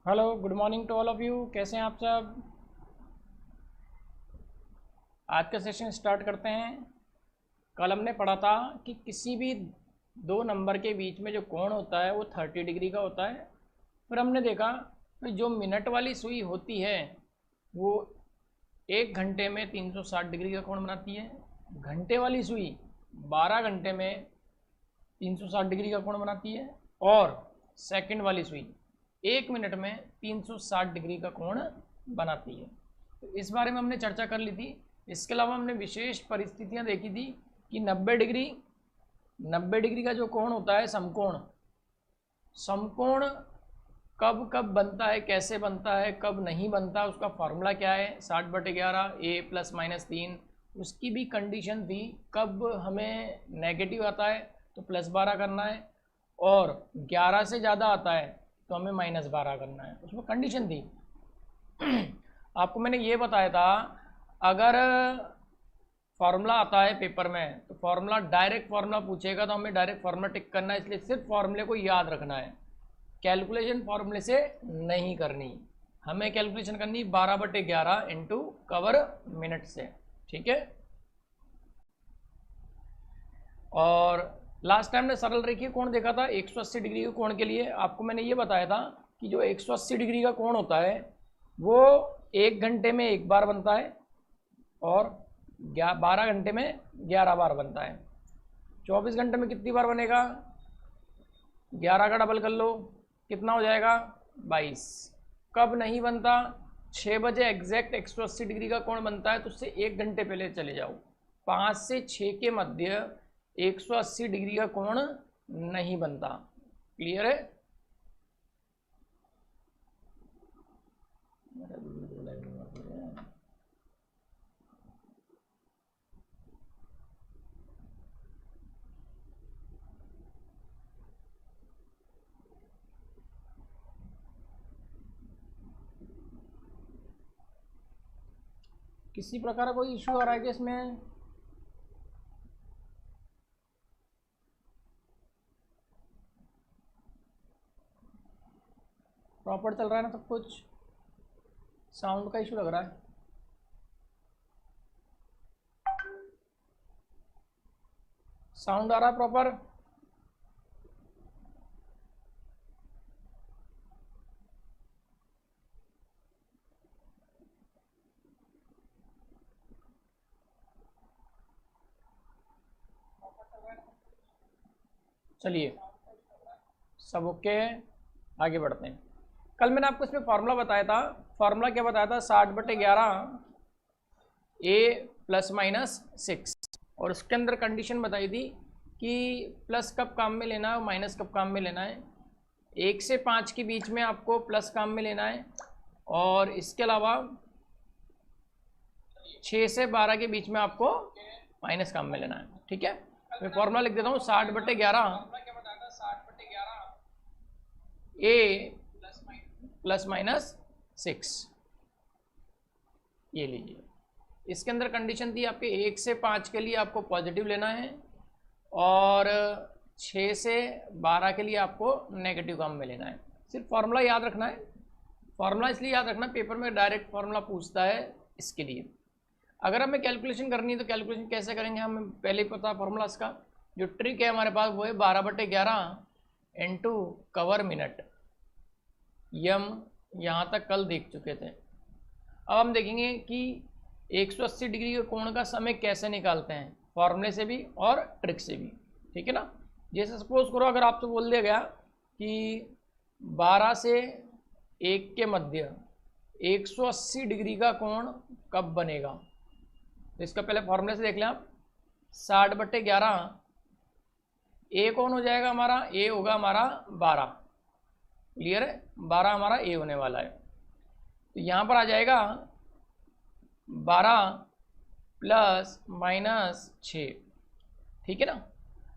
Hello, good morning to all of you. कैसे हैं आप सब? आज का सेशन स्टार्ट करते हैं। कल हमने पढ़ा था कि किसी भी दो नंबर के बीच में जो कोण होता है वो 30 डिग्री का होता है। फिर हमने देखा कि जो मिनट वाली सुई होती है वो 1 घंटे में 360 डिग्री का कोण बनाती है। घंटे वाली सुई 12 घंटे में 360 डिग्री का कोण बनाती है। और सेकंड वाली सुई 1 मिनट में 360 डिग्री का कोण बनाती है। तो इस बारे में हमने चर्चा कर ली थी। इसके अलावा हमने विशेष परिस्थितियां देखी थी कि 90 डिग्री का जो कोण होता है समकोण, समकोण कब कब बनता है, कैसे बनता है, कब नहीं बनता, उसका फॉर्मूला क्या है, 60/11 a ± 3। उसकी भी कंडीशन थी, कब हमें नेगेटिव आता है तो +12 करना है और 11 से ज़्यादा आता है तो हमें -12 करना है। उसमें कंडीशन थी। आपको मैंने ये बताया था, अगर फार्मूला आता है पेपर में तो फार्मूला डायरेक्ट फार्मूला पूछेगा तो हमें डायरेक्ट फार्मूला टिक करना है, इसलिए सिर्फ फार्मूले को याद रखना है। कैलकुलेशन फार्मूले से नहीं करनी, हमें कैलकुलेशन करनी 12/11 इंटू कवर मिनट से। ठीक है। और लास्ट टाइम ने सरल रेखीय कोण देखा था 180 डिग्री के कोण के लिए। आपको मैंने ये बताया था कि जो 180 डिग्री का कोण होता है वो 1 घंटे में 1 बार बनता है और 12 घंटे में 11 बार बनता है। 24 घंटे में कितनी बार बनेगा? 11 का डबल कर लो, कितना हो जाएगा? 22। कब नहीं बनता? 6 बजे एग्जैक्ट 180 डिग्री का कोण बनता है तो उससे 1 घंटे पहले चले जाओ। 5 से 6 के मध्य 180 डिग्री का कोण नहीं बनता। क्लियर है? किसी प्रकार का कोई इश्यू आ रहा है कि इसमें? प्रॉपर चल रहा है ना सब कुछ? साउंड का इशू लग रहा है। साउंड आ रहा है प्रॉपर? चलिए सब ओके, आगे बढ़ते हैं। कल मैंने आपको इसमें फार्मूला बताया था। फार्मूला क्या बताया था? 60/11 a ± 6। और उसके अंदर कंडीशन बताई थी कि प्लस कब काम में लेना है और माइनस कब काम में लेना है। 1 से 5 के बीच में आपको प्लस काम में लेना है और इसके अलावा 6 से 12 के बीच में आपको माइनस काम में लेना है। ठीक है, मैं फॉर्मूला लिख देता हूँ। 60/11 a ± 6, ये लीजिए। इसके अंदर कंडीशन थी आपके 1 से 5 के लिए आपको पॉजिटिव लेना है और 6 से 12 के लिए आपको नेगेटिव काम में लेना है। सिर्फ फार्मूला याद रखना है। फार्मूला इसलिए याद रखना, पेपर में डायरेक्ट फार्मूला पूछता है इसके लिए। अगर हमें कैलकुलेशन करनी है तो कैलकुलेशन कैसे करेंगे, हमें पहले ही पता फार्मूला इसका। जो ट्रिक है हमारे पास वो है 12/11 इंटू कवर मिनट। ये हम यहाँ तक कल देख चुके थे। अब हम देखेंगे कि 180 डिग्री के कोण का समय कैसे निकालते हैं, फॉर्मूले से भी और ट्रिक से भी। ठीक है ना। जैसे सपोज करो अगर आपसे बोल दिया गया कि 12 से 1 के मध्य 180 डिग्री का कोण कब बनेगा, तो इसका पहले फॉर्मूले से देख लें आप। 60/11 ए कौन हो जाएगा हमारा? ए होगा हमारा 12। क्लियर है? 12 हमारा ए होने वाला है। तो यहाँ पर आ जाएगा 12 ± 6। ठीक है ना।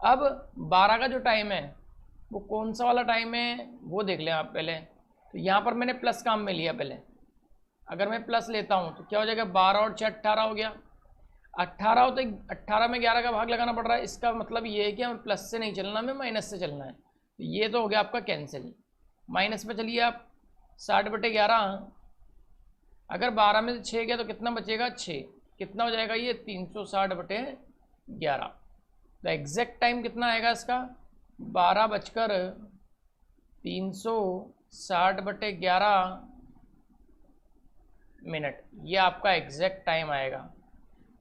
अब 12 का जो टाइम है वो कौन सा वाला टाइम है वो देख लें आप पहले। तो यहाँ पर मैंने प्लस काम में लिया पहले। अगर मैं प्लस लेता हूँ तो क्या हो जाएगा? 12 और 6 18 हो गया। 18 हो तो 18 में 11 का भाग लगाना पड़ रहा है। इसका मतलब ये है कि हमें प्लस से नहीं चलना, हमें माइनस से चलना है। तो ये तो हो गया आपका कैंसिल। माइनस पे चलिए आप, 60/11, अगर 12 में से 6 गया तो कितना बचेगा 6, कितना हो जाएगा ये 360/11। तो एग्जैक्ट टाइम कितना आएगा इसका 12:360/11 मिनट, ये आपका एग्जैक्ट टाइम आएगा।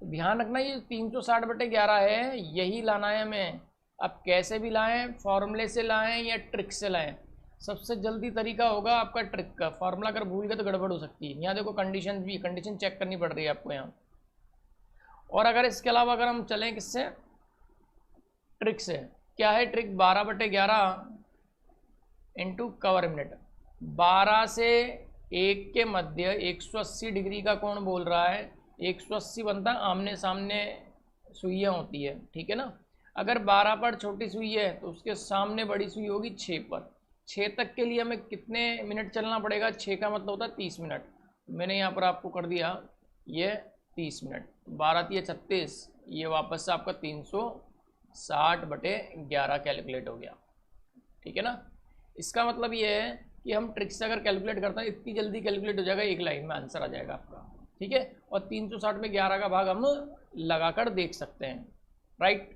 तो ध्यान रखना ये 360/11 है, यही लाना है हमें। अब कैसे भी लाएं, फॉर्मूले से लाएं या ट्रिक से लाएं, सबसे जल्दी तरीका होगा आपका ट्रिक का। फॉर्मूला अगर भूल गए तो गड़बड़ हो सकती है। यहाँ देखो कंडीशन चेक करनी पड़ रही है आपको यहाँ। और अगर इसके अलावा अगर हम चलें किससे, ट्रिक से, क्या है ट्रिक 12/11 इंटू कवर मिनट। 12 से 1 के मध्य 180 डिग्री का कोण बोल रहा है। 180 बनता है आमने सामने सुइयाँ होती है, ठीक है ना। अगर 12 पर छोटी सुई है तो उसके सामने बड़ी सुई होगी 6 पर। 6 तक के लिए हमें कितने मिनट चलना पड़ेगा, 6 का मतलब होता है 30 मिनट। मैंने यहाँ पर आपको कर दिया ये 30 मिनट, 12×3=36, ये वापस से आपका 360/11 कैलकुलेट हो गया, ठीक है ना। इसका मतलब ये है कि हम ट्रिक से अगर कैलकुलेट करते हैं इतनी जल्दी कैलकुलेट हो जाएगा, एक लाइन में आंसर आ जाएगा आपका, ठीक है। और 360 में 11 का भाग हम लगाकर देख सकते हैं, राइट।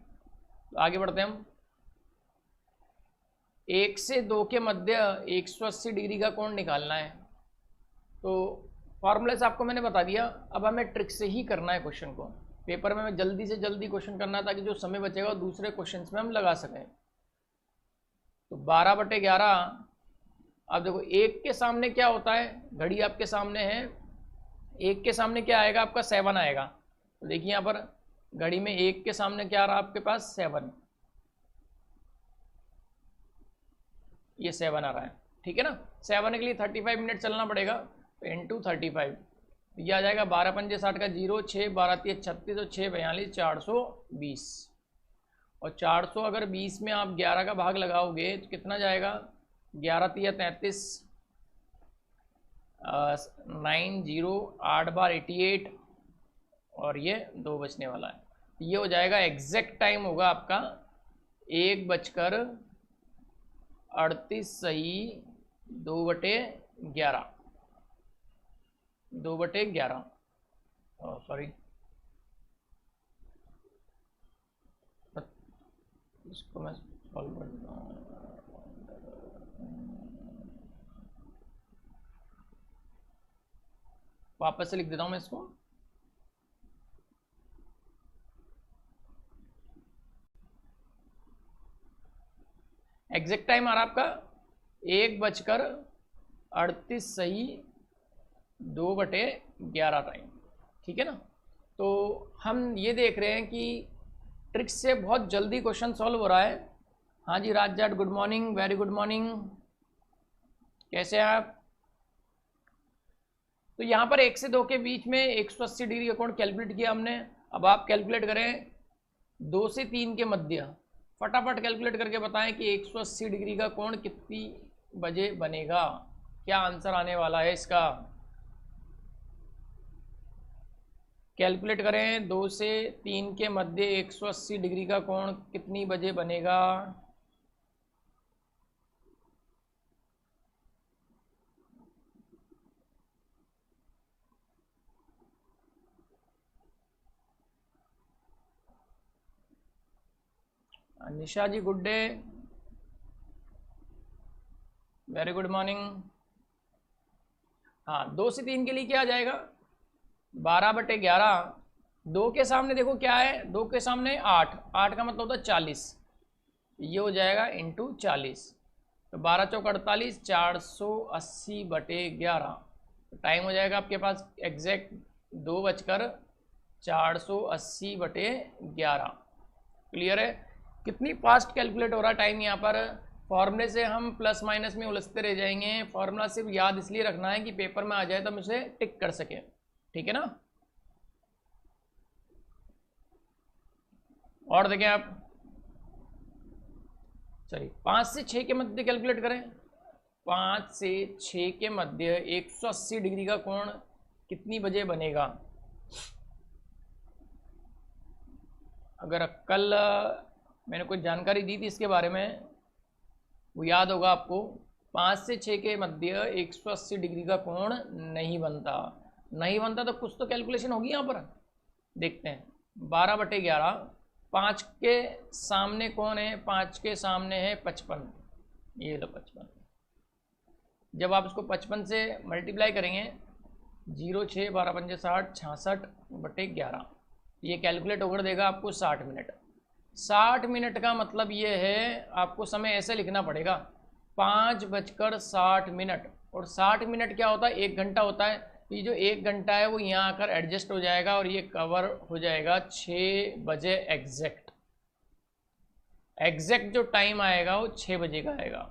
तो आगे बढ़ते हैं हम। 1 से 2 के मध्य 180 डिग्री का कोण निकालना है। तो फॉर्मूले से आपको मैंने बता दिया, अब हमें ट्रिक से ही करना है क्वेश्चन को। पेपर में हमें जल्दी से जल्दी क्वेश्चन करना है ताकि जो समय बचेगा दूसरे क्वेश्चन में हम लगा सकें। तो 12/11, अब देखो 1 के सामने क्या होता है, घड़ी आपके सामने है, 1 के सामने क्या आएगा आपका 7 आएगा। तो देखिए यहाँ पर घड़ी में 1 के सामने क्या आ रहा है आपके पास 7, ये 7 आ रहा है, ठीक है ना। 7 के लिए 35 मिनट चलना पड़ेगा, तो इंटू 35, ये आ जाएगा 12×5=60 का 0, 6 12×3=36 और 6 42 420। और 400 अगर 20 में आप 11 का भाग लगाओगे तो कितना जाएगा, 11×3=33, 9 0 8 बार 88, और ये 2 बचने वाला है। ये हो जाएगा एग्जैक्ट टाइम होगा आपका 1:38 सही 2/11, 2/11, सॉरी इसको मैं सॉल्व करता हूँ। वापस से लिख देता हूँ मैं इसको। एग्जैक्ट टाइम आ रहा आपका 1:38 सही 2/11 टाइम, ठीक है ना। तो हम ये देख रहे हैं कि ट्रिक से बहुत जल्दी क्वेश्चन सॉल्व हो रहा है। हाँ जी Raj Jat, good morning, very good morning, कैसे हैं आप। तो यहाँ पर 1 से 2 के बीच में 180 डिग्री का कोण कैलकुलेट किया हमने। अब आप कैलकुलेट करें 2 से 3 के मध्य, फटाफट कैलकुलेट करके बताएं कि 180 डिग्री का कोण कितनी बजे बनेगा, क्या आंसर आने वाला है इसका। कैलकुलेट करें 2 से 3 के मध्य 180 डिग्री का कोण कितनी बजे बनेगा। Nisha ji good day, very good morning. हाँ 2 से 3 के लिए क्या आ जाएगा 12/11, 2 के सामने देखो क्या है, 2 के सामने 8, 8 का मतलब होता है 40, ये हो जाएगा इंटू 40। तो 12×4=48, 480/11 टाइम हो जाएगा आपके पास एग्जैक्ट 2:480/11। क्लियर है, कितनी फास्ट कैलकुलेट हो रहा है टाइम यहाँ पर। फॉर्मूले से हम प्लस माइनस में उलझते रह जाएंगे, फॉर्मूला सिर्फ याद इसलिए रखना है कि पेपर में आ जाए तो हम उसे टिक कर सके, ठीक है ना। और देखें आप, चलिए 5 से 6 के मध्य कैलकुलेट करें। 5 से 6 के मध्य 180 डिग्री का कोण कितनी बजे बनेगा। अगर कल मैंने कोई जानकारी दी थी इसके बारे में, वो याद होगा आपको 5 से 6 के मध्य 180 डिग्री का कोण नहीं बनता। नहीं बनता तो कुछ तो कैलकुलेशन होगी यहाँ पर, देखते हैं। 12/11, 5 के सामने कौन है, 5 के सामने है 55, ये लो 55। जब आप इसको 55 से मल्टीप्लाई करेंगे, 0 6 12 5 60, 66/11, ये कैलकुलेट होकर देगा आपको 60 मिनट। 60 मिनट का मतलब ये है, आपको समय ऐसे लिखना पड़ेगा 5:60। और 60 मिनट क्या होता है, 1 घंटा होता है। ये जो 1 घंटा है वो यहाँ आकर एडजस्ट हो जाएगा और ये कवर हो जाएगा 6 बजे एग्जैक्ट। एग्जैक्ट जो टाइम आएगा वो 6 बजे का आएगा।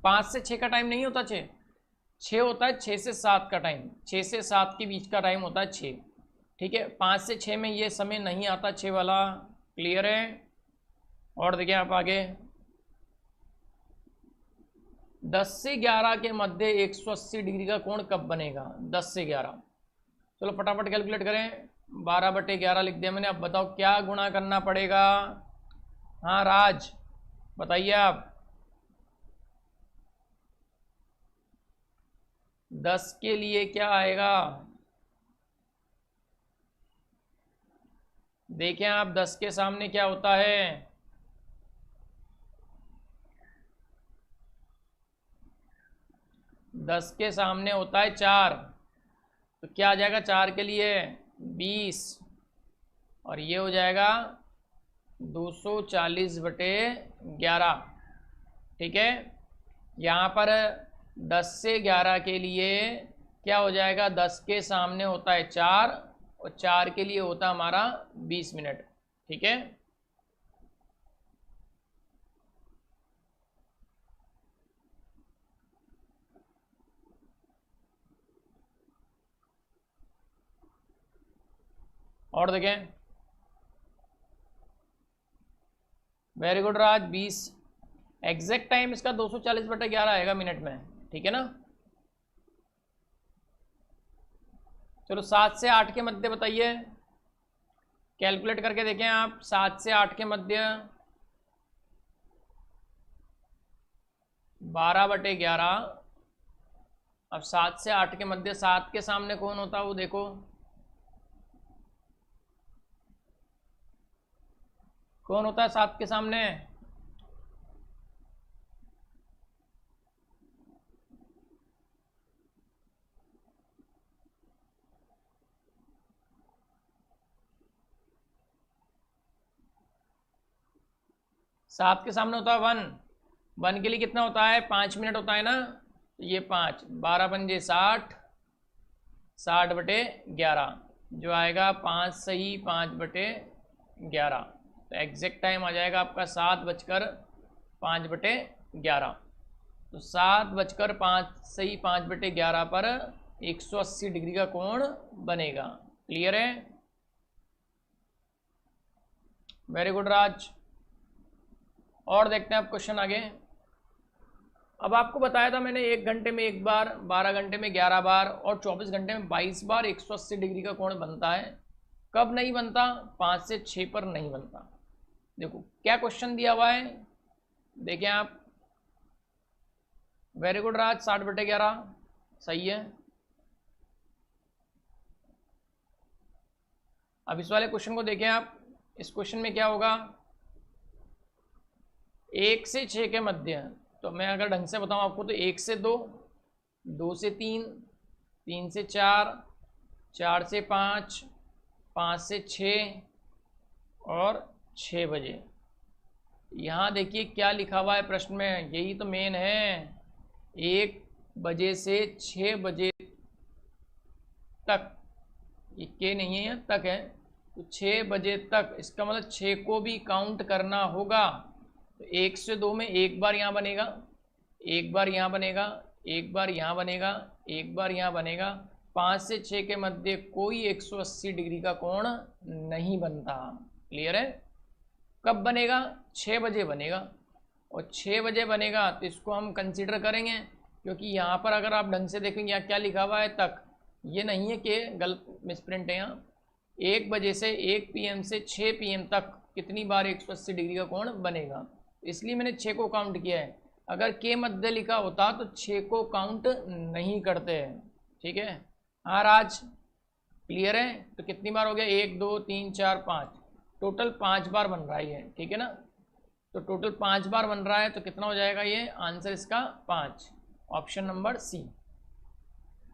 5 से 6 का टाइम नहीं होता, 6 होता है, 6 से 7 का टाइम, 6 से 7 के बीच का टाइम होता है 6। ठीक है, 5 से 6 में ये समय नहीं आता 6 वाला। क्लियर है? और देखिए आप आगे, 10 से 11 के मध्य 180 डिग्री का कोण कब बनेगा? 10 से 11। चलो फटाफट कैलकुलेट करें। 12/11 लिख दिया मैंने। अब बताओ क्या गुणा करना पड़ेगा? हाँ राज बताइए आप। 10 के लिए क्या आएगा? देखें आप, 10 के सामने क्या होता है? 10 के सामने होता है 4, तो क्या आ जाएगा 4 के लिए? 20, और ये हो जाएगा 240/11। ठीक है, यहाँ पर 10 से 11 के लिए क्या हो जाएगा? 10 के सामने होता है 4 और 4 के लिए होता है हमारा 20 मिनट। ठीक है, और देखें। वेरी गुड राज, 20 एग्जैक्ट टाइम इसका 240/11 आएगा मिनट में। ठीक है ना? चलो 7 से 8 के मध्य बताइए, कैलकुलेट करके देखें आप। 7 से 8 के मध्य 12/11। अब 7 से 8 के मध्य 7 के सामने कौन होता है वो देखो, कौन होता है 7 के सामने? सात के सामने होता है 1। 1 के लिए कितना होता है? 5 मिनट होता है ना, तो ये 5, 12 पंजे 60, 60/11 जो आएगा 5 सही 5/11। तो एग्जैक्ट टाइम आ जाएगा आपका 7:05/11। तो 7:05 सही 5/11 पर 180 डिग्री का कोण बनेगा। क्लियर है? वेरी गुड राज। और देखते हैं आप क्वेश्चन आगे। अब आपको बताया था मैंने 1 घंटे में 1 बार, 12 घंटे में 11 बार और 24 घंटे में 22 बार 180 डिग्री का कोण बनता है। कब नहीं बनता? 5 से 6 पर नहीं बनता। देखो क्या क्वेश्चन दिया हुआ है, देखें आप। वेरी गुड राज, 60/11 सही है। अब इस वाले क्वेश्चन को देखें आप। इस क्वेश्चन में क्या होगा? 1 से 6 के मध्य, तो मैं अगर ढंग से बताऊं आपको तो 1 से 2, 2 से 3, 3 से 4, 4 से 5, 5 से 6 और 6 बजे। यहाँ देखिए क्या लिखा हुआ है प्रश्न में, यही तो मेन है। 1 बजे से 6 बजे तक, ये के नहीं है यहाँ तक है, तो 6 बजे तक, इसका मतलब 6 को भी काउंट करना होगा। तो 1 से 2 में 1 बार यहाँ बनेगा, 1 बार यहाँ बनेगा, 1 बार यहाँ बनेगा, 1 बार यहाँ बनेगा। 5 से 6 के मध्य कोई 180 डिग्री का कोण नहीं बनता। क्लियर है? कब बनेगा? 6 बजे बनेगा। और 6 बजे बनेगा तो इसको हम कंसीडर करेंगे, क्योंकि यहाँ पर अगर आप ढंग से देखेंगे यहाँ क्या लिखा हुआ है तक, ये नहीं है कि गलत मिसप्रिंट है यहाँ। 1 बजे से 1 PM से 6 PM तक कितनी बार 180 डिग्री का कोण बनेगा, इसलिए मैंने 6 को काउंट किया है। अगर के मध्य लिखा होता तो 6 को काउंट नहीं करते, ठीक है। हाँ राज, क्लियर है? तो कितनी बार हो गया, 1 2 3 4 5, टोटल 5 बार बन रहा है ये, ठीक है ना। तो टोटल 5 बार बन रहा है, तो कितना हो जाएगा ये आंसर इसका 5, ऑप्शन नंबर सी।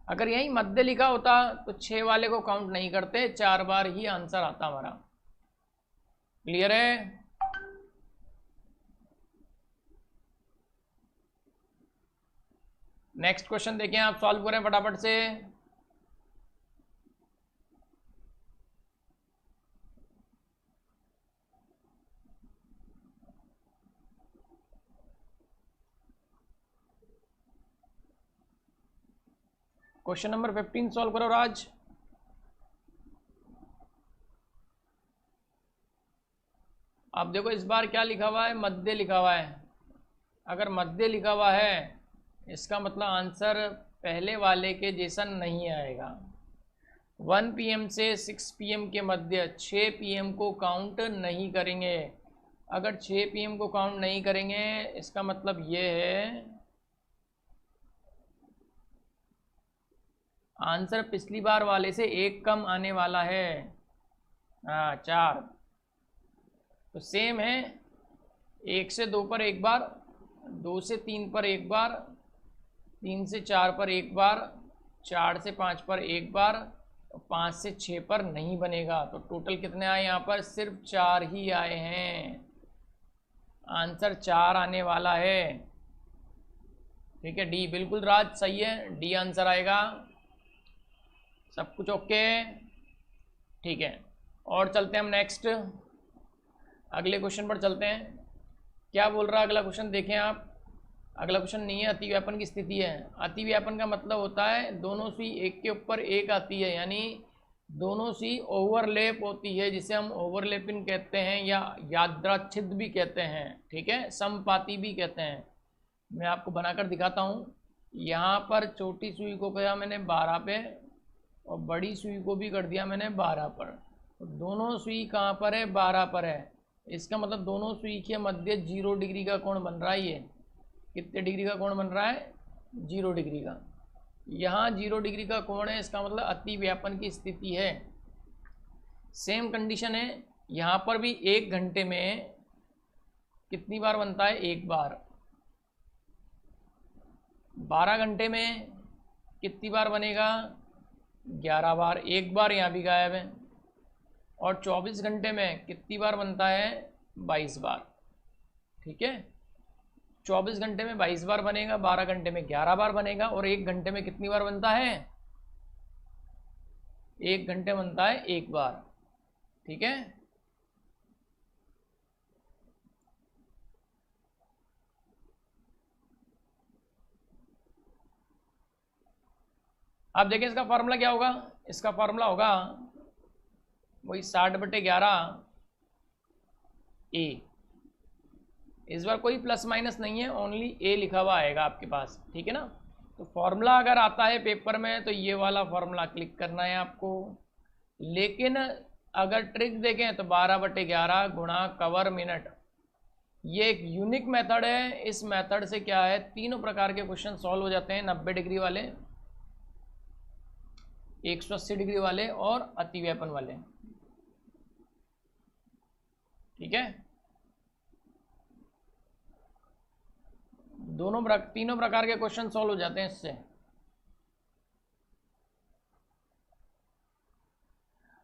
अगर यही मध्य लिखा होता तो 6 वाले को काउंट नहीं करते, 4 बार ही आंसर आता हमारा। क्लियर है? नेक्स्ट क्वेश्चन देखें, आप सॉल्व करें फटाफट से। क्वेश्चन नंबर 15 सॉल्व करो राज। अब देखो इस बार क्या लिखा हुआ है, मध्य लिखा हुआ है। अगर मध्य लिखा हुआ है इसका मतलब आंसर पहले वाले के जैसा नहीं आएगा। 1 PM से 6 PM के मध्य 6 PM को काउंट नहीं करेंगे। अगर 6 PM को काउंट नहीं करेंगे इसका मतलब ये है आंसर पिछली बार वाले से 1 कम आने वाला है। हाँ 4, तो सेम है। 1 से 2 पर एक बार, 2 से 3 पर एक बार, 3 से 4 पर एक बार, 4 से 5 पर एक बार, 5 से 6 पर नहीं बनेगा। तो टोटल कितने आए यहाँ पर, सिर्फ 4 ही आए हैं। आंसर 4 आने वाला है, ठीक है। डी बिल्कुल राज सही है, डी आंसर आएगा। सब कुछ ओके, ठीक है। और चलते हैं हम नेक्स्ट, अगले क्वेश्चन पर चलते हैं। क्या बोल रहा है अगला क्वेश्चन, देखें आप। अगला क्वेश्चन नहीं है, अतिव्यापन की स्थिति है। अतिव्यापन का मतलब होता है दोनों सुई एक के ऊपर एक आती है, यानी दोनों सुई ओवरलैप होती है, जिसे हम ओवरलैपिंग कहते हैं या यादृच्छिद भी कहते हैं, ठीक है, समपाती भी कहते हैं। मैं आपको बनाकर दिखाता हूँ। यहाँ पर छोटी सुई को किया मैंने 12 पे और बड़ी सुई को भी कर दिया मैंने 12 पर। तो दोनों सुई कहाँ पर है, 12 पर है। इसका मतलब दोनों सुई के मध्य 0 डिग्री का कोण बन रहा है। ये कितने डिग्री का कोण बन रहा है, 0 डिग्री का। यहाँ 0 डिग्री का कोण है, इसका मतलब अतिव्यापन की स्थिति है। सेम कंडीशन है, यहाँ पर भी 1 घंटे में कितनी बार बनता है, 1 बार। 12 घंटे में कितनी बार बनेगा, 11 बार। 1 बार यहाँ भी गायब है। और 24 घंटे में कितनी बार बनता है, 22 बार, ठीक है। 24 घंटे में 22 बार बनेगा, 12 घंटे में 11 बार बनेगा, और 1 घंटे में कितनी बार बनता है, 1 घंटे बनता है 1 बार, ठीक है। अब देखिए इसका फॉर्मूला क्या होगा। इसका फॉर्मूला होगा वही 60/11 ए। इस बार कोई प्लस माइनस नहीं है, ओनली ए लिखा हुआ आएगा आपके पास, ठीक है ना। तो फॉर्मूला अगर आता है पेपर में तो ये वाला फॉर्मूला क्लिक करना है आपको। लेकिन अगर ट्रिक देखें तो 12/11 गुणा कवर मिनट, ये एक यूनिक मेथड है। इस मेथड से क्या है, तीनों प्रकार के क्वेश्चन सॉल्व हो जाते हैं, 90 डिग्री वाले, 180 डिग्री वाले और अतिव्यापन वाले, ठीक है। तीनों प्रकार के क्वेश्चन सॉल्व हो जाते हैं इससे।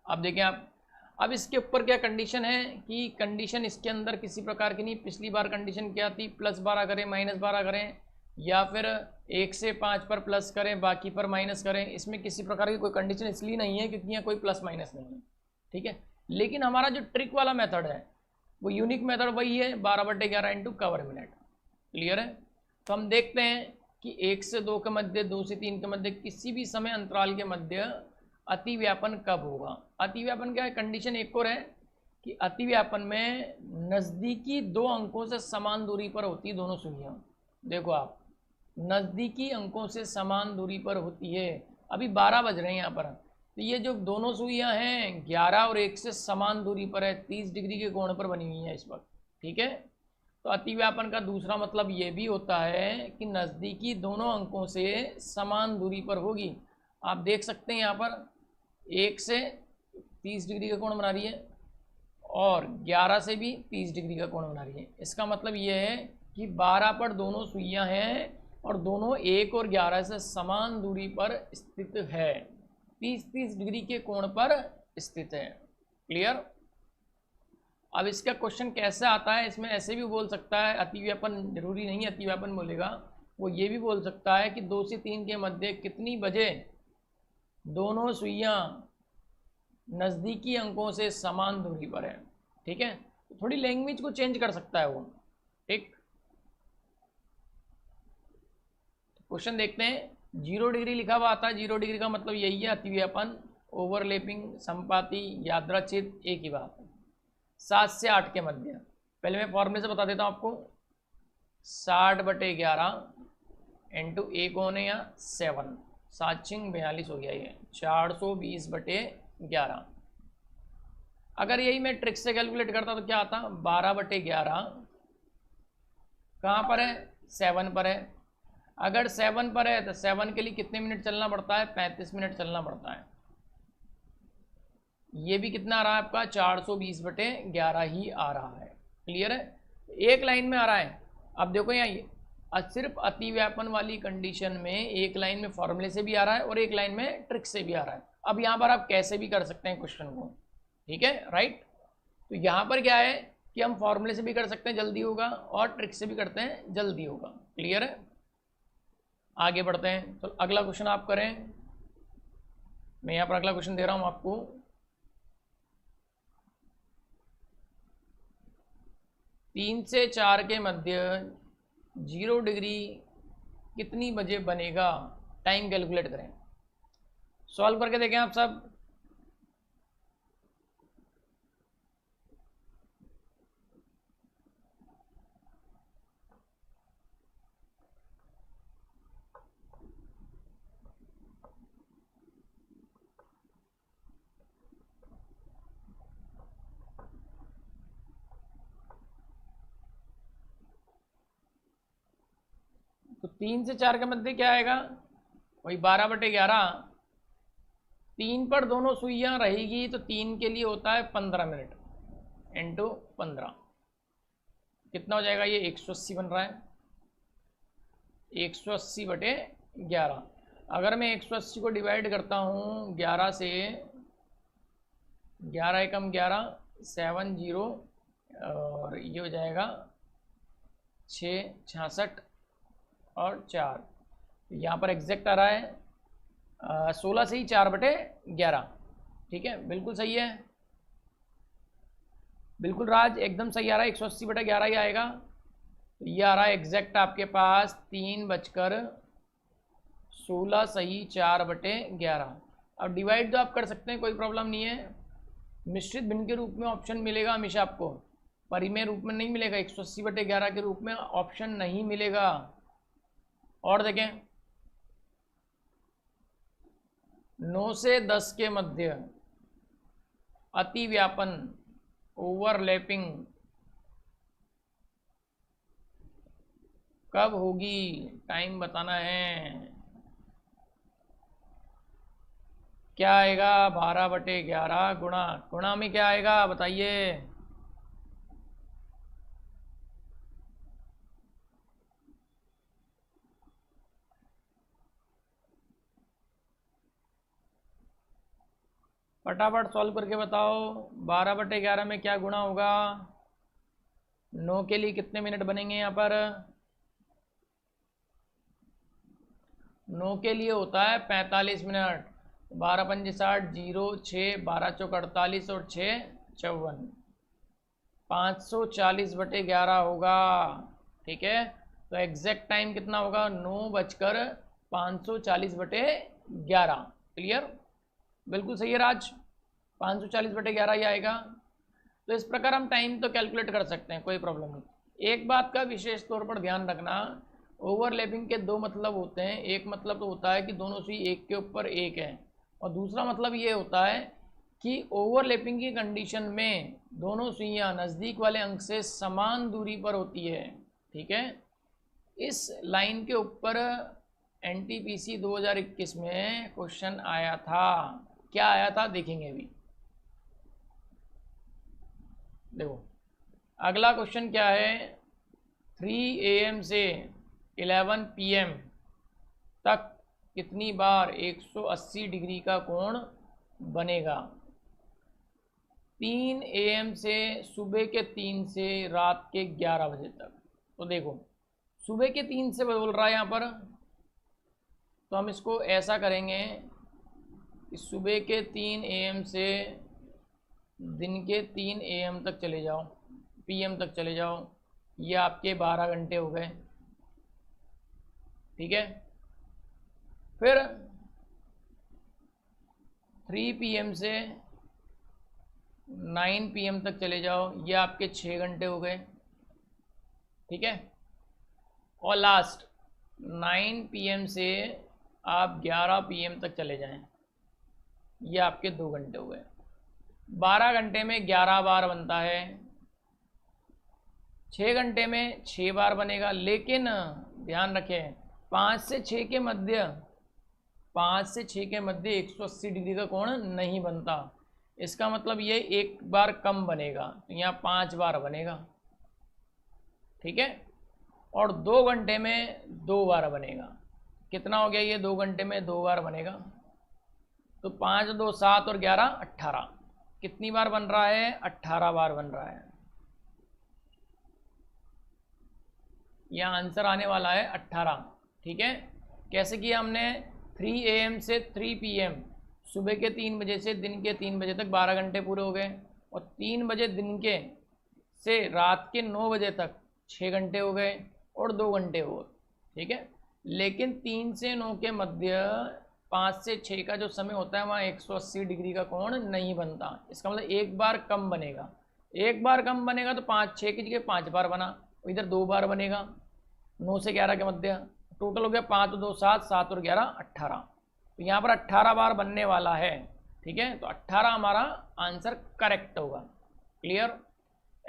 अब देखें आप, अब इसके ऊपर क्या कंडीशन है कि कंडीशन इसके अंदर किसी प्रकार की नहीं। पिछली बार कंडीशन क्या थी, +12 करें -12 करें, या फिर 1 से 5 पर प्लस करें बाकी पर माइनस करें। इसमें किसी प्रकार की कोई कंडीशन इसलिए नहीं है क्योंकि यहाँ कोई प्लस माइनस नहीं है, ठीक है। लेकिन हमारा जो ट्रिक वाला मेथड है वो यूनिक मेथड वही है, 12/11 इंटू कवर मिनट। क्लियर है? तो हम देखते हैं कि 1 से 2 के मध्य, 2 से 3 के मध्य, किसी भी समय अंतराल के मध्य अतिव्यापन कब होगा। अतिव्यापन क्या है, कंडीशन एक और है कि अतिव्यापन में नज़दीकी 2 अंकों से समान दूरी पर होती है दोनों सुइयां। देखो आप, नज़दीकी अंकों से समान दूरी पर होती है। अभी 12 बज रहे हैं यहाँ पर, तो ये जो दोनों सुइयां हैं 11 और 1 से समान दूरी पर है, 30 डिग्री के कोण पर बनी हुई हैं इस वक्त, ठीक है। तो अतिव्यापन का दूसरा मतलब ये भी होता है कि नज़दीकी दोनों अंकों से समान दूरी पर होगी। आप देख सकते हैं यहाँ पर 1 से 30 डिग्री का कोण बना रही है और 11 से भी 30 डिग्री का कोण बना रही है। इसका मतलब ये है कि 12 पर दोनों सुइयां हैं और दोनों 1 और 11 से समान दूरी पर स्थित है, 30-30 डिग्री के कोण पर स्थित है। क्लियर। अब इसका क्वेश्चन कैसे आता है, इसमें ऐसे भी बोल सकता है, अतिव्यापन जरूरी नहीं है अतिव्यापन बोलेगा, वो ये भी बोल सकता है कि 2 से 3 के मध्य कितनी बजे दोनों सुइयां नज़दीकी अंकों से समान दूरी पर है। ठीक है, तो थोड़ी लैंग्वेज को चेंज कर सकता है वो। ठीक, क्वेश्चन देखते हैं। 0 डिग्री लिखा हुआ आता है, 0 डिग्री का मतलब यही है अतिव्यापन, ओवरलैपिंग, संपाती, यादृच्छिक, एक ही बात है। 7 से 8 के मध्य, पहले मैं फॉर्मूले से बता देता हूँ आपको, 60/11 इंटू एक होने या 7, 7×42 हो गया ये 420/11। अगर यही मैं ट्रिक से कैलकुलेट करता तो क्या आता, 12/11 कहाँ पर है, 7 पर है। अगर 7 पर है तो 7 के लिए कितने मिनट चलना पड़ता है, 35 मिनट चलना पड़ता है। ये भी कितना आ रहा है आपका, 420/11 ही आ रहा है। क्लियर है, एक लाइन में आ रहा है। अब देखो यहाँ ये सिर्फ अतिव्यापन वाली कंडीशन में एक लाइन में फॉर्मूले से भी आ रहा है और एक लाइन में ट्रिक से भी आ रहा है। अब यहाँ पर आप कैसे भी कर सकते हैं क्वेश्चन को, ठीक है, राइट। तो यहाँ पर क्या है कि हम फॉर्मूले से भी कर सकते हैं, जल्दी होगा, और ट्रिक से भी करते हैं, जल्दी होगा। क्लियर है, आगे बढ़ते हैं। तो अगला क्वेश्चन आप करें, मैं यहाँ पर अगला क्वेश्चन दे रहा हूँ आपको। 3 से 4 के मध्य 0 डिग्री कितनी बजे बनेगा, टाइम कैलकुलेट करें। सॉल्व करके देखें आप सब। तो 3 से 4 के मध्य क्या आएगा, वही 12/11। 3 पर दोनों सुइयां रहेगी तो 3 के लिए होता है 15 मिनट इंटू 15, कितना हो जाएगा, ये 180 बन रहा है, 180/11। अगर मैं 180 को डिवाइड करता हूँ 11 से, 11 एकम 11, 7 0 और ये हो जाएगा 6 66 और 4, यहाँ पर एग्जैक्ट आ रहा है 16 से ही 4/11। ठीक है, बिल्कुल सही है, बिल्कुल राज, एकदम सही आ रहा है, 180/11 ही आएगा। तो ये आ रहा है एग्जैक्ट आपके पास 3:16 सही 4/11। अब डिवाइड तो आप कर सकते हैं, कोई प्रॉब्लम नहीं है। मिश्रित भिन्न के रूप में ऑप्शन मिलेगा हमेशा आपको, परिमेय रूप में नहीं मिलेगा, 180/11 के रूप में ऑप्शन नहीं मिलेगा। और देखें, 9 से 10 के मध्य अतिव्यापन, ओवरलैपिंग कब होगी, टाइम बताना है। क्या आएगा, 12/11 गुणा, गुणा में क्या आएगा बताइए। फटाफट सॉल्व करके बताओ, 12/11 में क्या गुणा होगा, 9 के लिए कितने मिनट बनेंगे यहाँ पर, 9 के लिए होता है 45 मिनट, 12×5 60, 0 6 12 चौक 48 और 6 54, 540/11 होगा। ठीक है, तो एग्जैक्ट टाइम कितना होगा, 9:540/11। क्लियर, बिल्कुल सही है राज, 540/11 ही आएगा। तो इस प्रकार हम टाइम तो कैलकुलेट कर सकते हैं, कोई प्रॉब्लम नहीं। एक बात का विशेष तौर पर ध्यान रखना, ओवरलैपिंग के दो मतलब होते हैं। एक मतलब तो होता है कि दोनों सुई एक के ऊपर एक है, और दूसरा मतलब ये होता है कि ओवरलैपिंग की कंडीशन में दोनों सुइयां नज़दीक वाले अंक से समान दूरी पर होती है, ठीक है। इस लाइन के ऊपर एनटीपीसी 2021 में क्वेश्चन आया था। क्या आया था देखेंगे अभी। देखो अगला क्वेश्चन क्या है, 3 AM से 11 PM तक कितनी बार 180 डिग्री का कोण बनेगा। 3 AM से सुबह के 3 से रात के 11 बजे तक। तो देखो सुबह के 3 से बोल रहा है यहाँ पर, तो हम इसको ऐसा करेंगे कि सुबह के 3 AM से दिन के 3 AM तक चले जाओ, PM तक चले जाओ, ये आपके 12 घंटे हो गए, ठीक है। फिर 3 PM से 9 PM तक चले जाओ, ये आपके 6 घंटे हो गए, ठीक है। और लास्ट 9 PM से आप 11 PM तक चले जाएं, ये आपके 2 घंटे हो गए। 12 घंटे में 11 बार बनता है, 6 घंटे में 6 बार बनेगा। लेकिन ध्यान रखें 5 से 6 के मध्य 180 डिग्री का कोण नहीं बनता। इसका मतलब ये एक बार कम बनेगा, तो यहाँ 5 बार बनेगा, ठीक है। और 2 घंटे में 2 बार बनेगा। कितना हो गया ये 2 घंटे में 2 बार बनेगा, तो 5 2 7 और 11 18। कितनी बार बन रहा है, 18 बार बन रहा है। यहाँ आंसर आने वाला है 18, ठीक है। कैसे किया हमने, 3 AM से 3 PM, सुबह के 3 बजे से दिन के 3 बजे तक 12 घंटे पूरे हो गए, और 3 बजे दिन के से रात के 9 बजे तक 6 घंटे हो गए और 2 घंटे हो गए, ठीक है। लेकिन 3 से 9 के मध्य 5 से 6 का जो समय होता है वहाँ 180 डिग्री का कोण नहीं बनता। इसका मतलब एक बार कम बनेगा। एक बार कम बनेगा तो 5 6 की जगह 5 बार बना, इधर 2 बार बनेगा। 9 से 11 के मध्य टोटल हो गया 5 2 7 7 और 11 18। तो यहाँ पर 18 बार बनने वाला है, ठीक है। तो 18 हमारा आंसर करेक्ट होगा। क्लियर।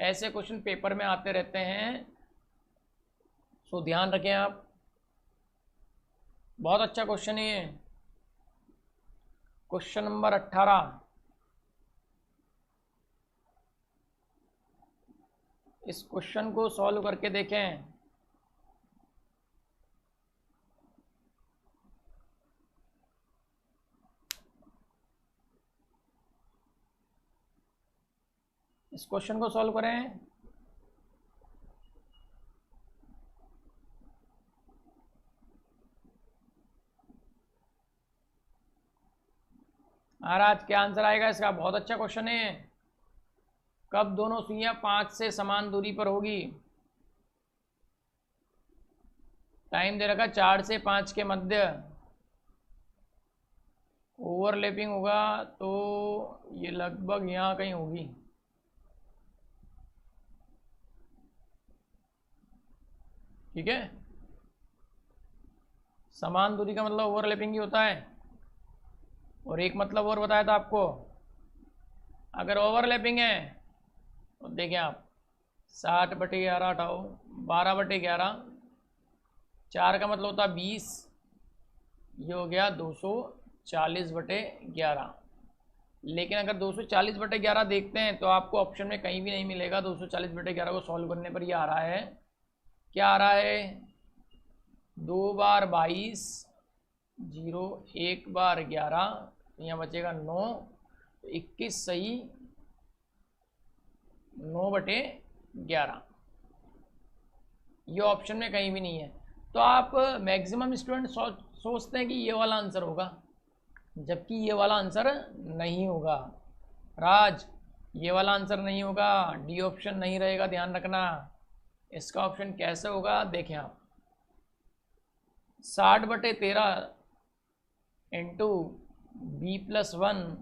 ऐसे क्वेश्चन पेपर में आते रहते हैं, सो ध्यान रखें आप। बहुत अच्छा क्वेश्चन है ये, क्वेश्चन नंबर 18। इस क्वेश्चन को सॉल्व करके देखें। इस क्वेश्चन को सॉल्व करें। महाराज क्या आंसर आएगा इसका। बहुत अच्छा क्वेश्चन है। कब दोनों सुइयां 5 से समान दूरी पर होगी। टाइम दे रखा 4 से 5 के मध्य ओवरलैपिंग होगा, तो ये लगभग यहाँ कहीं होगी। ठीक है, समान दूरी का मतलब ओवरलैपिंग ही होता है। और एक मतलब और बताया था आपको, अगर ओवरलैपिंग है तो देखें आप 60/11 हटाओ 12/11, 4 का मतलब होता है 20, ये हो गया 240/11। लेकिन अगर 240/11 देखते हैं तो आपको ऑप्शन में कहीं भी नहीं मिलेगा। 240/11 को सॉल्व करने पर ये आ रहा है, क्या आ रहा है, 2 बार 22, 0 1 बार 11, यहाँ बचेगा 9, 21 सही 9/11। ये ऑप्शन में कहीं भी नहीं है। तो आप मैक्सिमम स्टूडेंट सोचते हैं कि ये वाला आंसर होगा, जबकि ये वाला आंसर नहीं होगा। राज ये वाला आंसर नहीं होगा, डी ऑप्शन नहीं रहेगा, ध्यान रखना। इसका ऑप्शन कैसे होगा देखें आप, 60/13 इंटू B+1,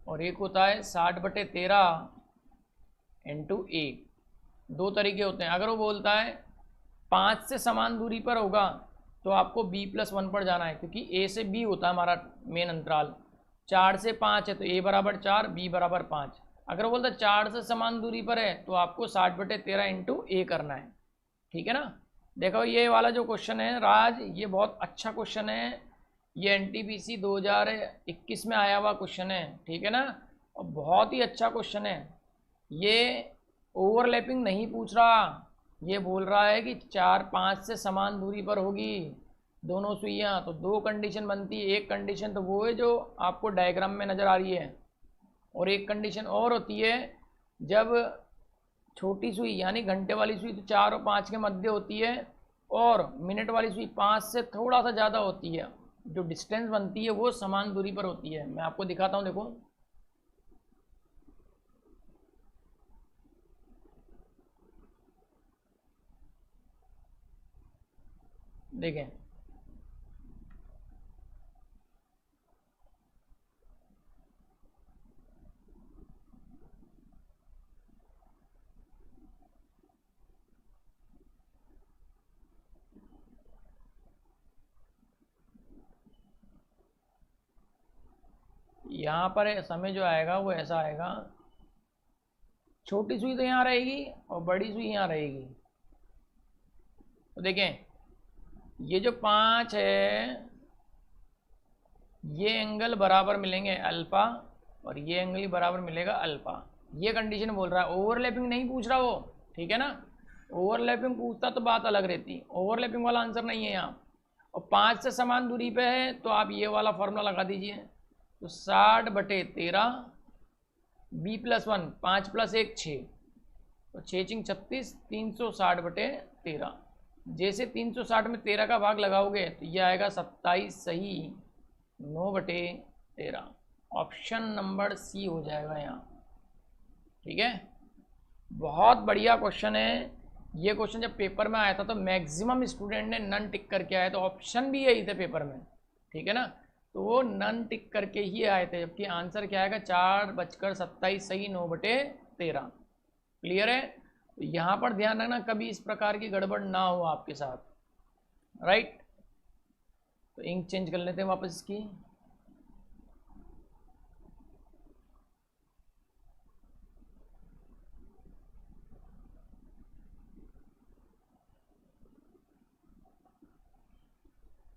और एक होता है 60/13 इंटू A। दो तरीके होते हैं। अगर वो बोलता है 5 से समान दूरी पर होगा तो आपको B+1 पर जाना है, क्योंकि A से B होता है हमारा मेन अंतराल। 4 से 5 है तो a बराबर 4, b बराबर 5। अगर बोलता 4 से समान दूरी पर है तो आपको 60/13 इंटू ए करना है, ठीक है ना। देखो ये वाला जो क्वेश्चन है राज, ये बहुत अच्छा क्वेश्चन है, ये NTPC 2021 में आया हुआ क्वेश्चन है, ठीक है ना, और बहुत ही अच्छा क्वेश्चन है। ये ओवरलैपिंग नहीं पूछ रहा, ये बोल रहा है कि 4-5 से समान दूरी पर होगी दोनों सुइयाँ, तो दो कंडीशन बनती है। एक कंडीशन तो वो है जो आपको डायग्राम में नज़र आ रही है, और एक कंडीशन और होती है जब छोटी सुई यानी घंटे वाली सुई तो 4 और 5 के मध्य होती है, और मिनट वाली सुई 5 से थोड़ा सा ज़्यादा होती है, जो डिस्टेंस बनती है वो समान दूरी पर होती है। मैं आपको दिखाता हूँ, देखो देखें, यहाँ पर समय जो आएगा वो ऐसा आएगा, छोटी सुई तो यहाँ रहेगी और बड़ी सुई यहाँ रहेगी। तो देखें ये जो 5 है ये एंगल बराबर मिलेंगे अल्फ़ा, और ये एंगल ही बराबर मिलेगा अल्फ़ा। ये कंडीशन बोल रहा है, ओवरलैपिंग नहीं पूछ रहा वो, ठीक है ना। ओवरलैपिंग पूछता तो बात अलग रहती, ओवरलैपिंग वाला आंसर नहीं है यहाँ। और 5 से समान दूरी पे है तो आप ये वाला फॉर्मूला लगा दीजिए, तो 60/13 b+1 5 + 1 6, तो 6×6 = 36, 360/13। जैसे 360 में 13 का भाग लगाओगे तो ये आएगा 27 सही 9/13। ऑप्शन नंबर सी हो जाएगा यहाँ, ठीक है। बहुत बढ़िया क्वेश्चन है ये। क्वेश्चन जब पेपर में आया था तो मैक्सिमम स्टूडेंट ने नन टिक करके आए, तो ऑप्शन भी यही थे पेपर में, ठीक है ना, तो वो नन टिक करके ही आए थे, जबकि आंसर क्या आएगा 4:27 सही 9/13। क्लियर है। तो यहाँ पर ध्यान रखना कभी इस प्रकार की गड़बड़ ना हो आपके साथ, राइट। तो इंक चेंज कर लेते हैं वापस इसकी।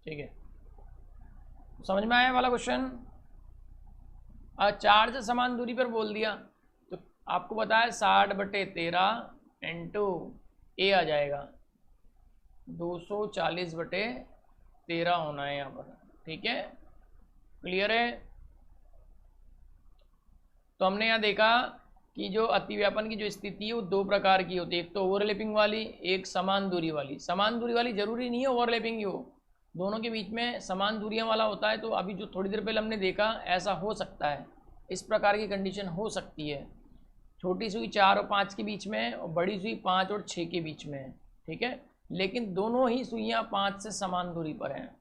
ठीक है, समझ में आया वाला क्वेश्चन। 4 से समान दूरी पर बोल दिया तो आपको बताया 60/13 इंटू ए आ जाएगा 240/13 होना है यहाँ पर, ठीक है। क्लियर है। तो हमने यहाँ देखा कि जो अतिव्यापन की जो स्थिति है वो दो प्रकार की होती है, एक तो ओवरलैपिंग वाली, एक समान दूरी वाली। समान दूरी वाली जरूरी नहीं है ओवरलैपिंग ही हो, दोनों के बीच में समान दूरियां वाला होता है। तो अभी जो थोड़ी देर पहले हमने देखा ऐसा हो सकता है, इस प्रकार की कंडीशन हो सकती है। छोटी सुई 4 और 5 के बीच में और बड़ी सुई 5 और 6 के बीच में है, ठीक है। लेकिन दोनों ही सुइयाँ 5 से समान दूरी पर हैं।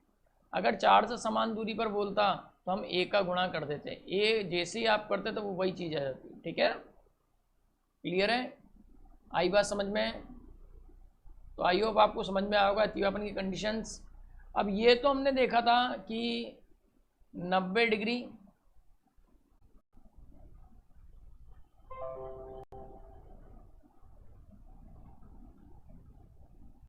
अगर 4 से समान दूरी पर बोलता तो हम ए का गुणा कर देते, ए जैसे ही आप करते तो वो वही चीज़ आ जाती, ठीक है। क्लियर है, आई बात समझ में। तो आई होप आपको समझ में आया होगा अतिव्यापन की कंडीशंस। अब ये तो हमने देखा था कि 90 डिग्री